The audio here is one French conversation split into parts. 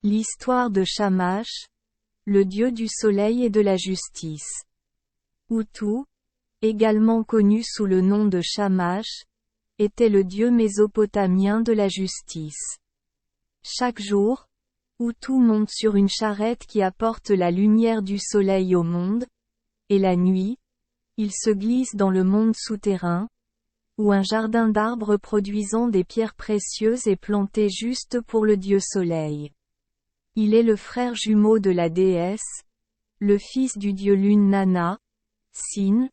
L'histoire de Shamash, le dieu du soleil et de la justice. Utu, également connu sous le nom de Shamash, était le dieu mésopotamien de la justice. Chaque jour, Utu monte sur une charrette qui apporte la lumière du soleil au monde, et la nuit, il se glisse dans le monde souterrain, où un jardin d'arbres produisant des pierres précieuses est planté juste pour le dieu soleil. Il est le frère jumeau de la déesse, le fils du dieu lune Nana, Sin,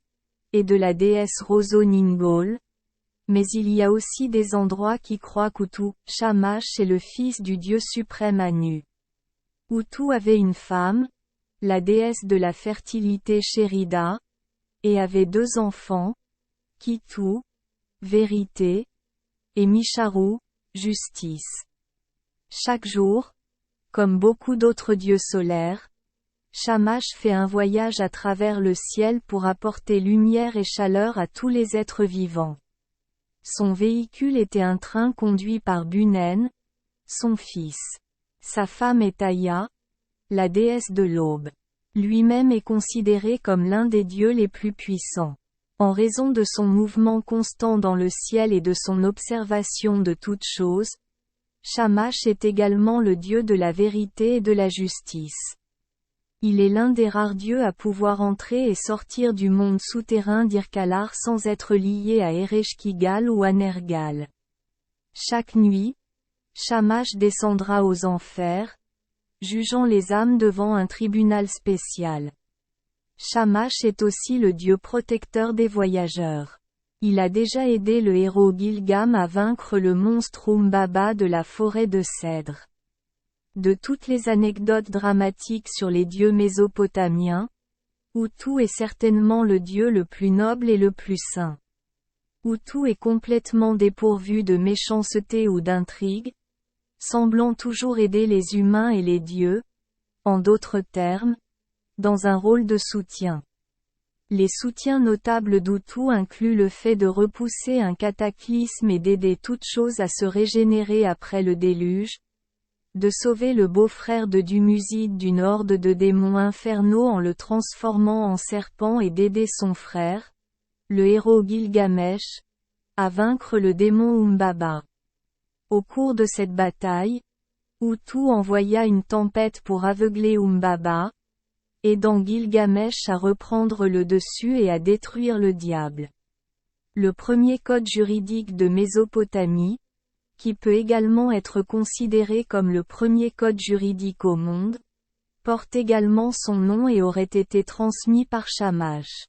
et de la déesse Roso Ningol, mais il y a aussi des endroits qui croient qu'Utu, Shamash est le fils du dieu suprême Anu. Utu avait une femme, la déesse de la fertilité Sherida, et avait 2 enfants, Kitu, vérité, et Misharu, justice. Chaque jour, comme beaucoup d'autres dieux solaires, Shamash fait un voyage à travers le ciel pour apporter lumière et chaleur à tous les êtres vivants. Son véhicule était un train conduit par Bunen, son fils. Sa femme est Aya, la déesse de l'aube. Lui-même est considéré comme l'un des dieux les plus puissants. En raison de son mouvement constant dans le ciel et de son observation de toutes choses, Shamash est également le dieu de la vérité et de la justice. Il est l'un des rares dieux à pouvoir entrer et sortir du monde souterrain d'Irkalar sans être lié à Ereshkigal ou à Nergal. Chaque nuit, Shamash descendra aux enfers, jugeant les âmes devant un tribunal spécial. Shamash est aussi le dieu protecteur des voyageurs. Il a déjà aidé le héros Gilgam à vaincre le monstre Umbaba de la forêt de cèdre. De toutes les anecdotes dramatiques sur les dieux mésopotamiens, Utu est certainement le dieu le plus noble et le plus saint. Utu est complètement dépourvu de méchanceté ou d'intrigue, semblant toujours aider les humains et les dieux, en d'autres termes, dans un rôle de soutien. Les soutiens notables d'Utu incluent le fait de repousser un cataclysme et d'aider toute chose à se régénérer après le déluge, de sauver le beau-frère de Dumuzi d'une horde de démons infernaux en le transformant en serpent et d'aider son frère, le héros Gilgamesh, à vaincre le démon Umbaba. Au cours de cette bataille, Utu envoya une tempête pour aveugler Umbaba, aidant Gilgamesh à reprendre le dessus et à détruire le diable. Le premier code juridique de Mésopotamie, qui peut également être considéré comme le premier code juridique au monde, porte également son nom et aurait été transmis par Shamash.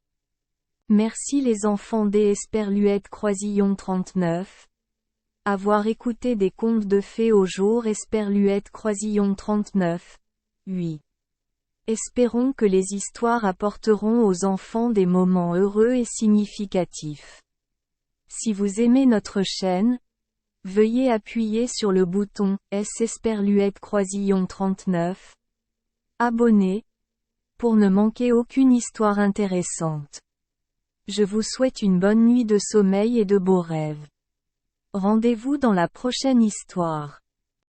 Merci les enfants des Esperluette Croisillon 39. Avoir écouté des contes de fées au jour Esperluette Croisillon 39. 8. Espérons que les histoires apporteront aux enfants des moments heureux et significatifs. Si vous aimez notre chaîne, veuillez appuyer sur le bouton « S Esperluette Croisillon 39 » Abonner, pour ne manquer aucune histoire intéressante. Je vous souhaite une bonne nuit de sommeil et de beaux rêves. Rendez-vous dans la prochaine histoire.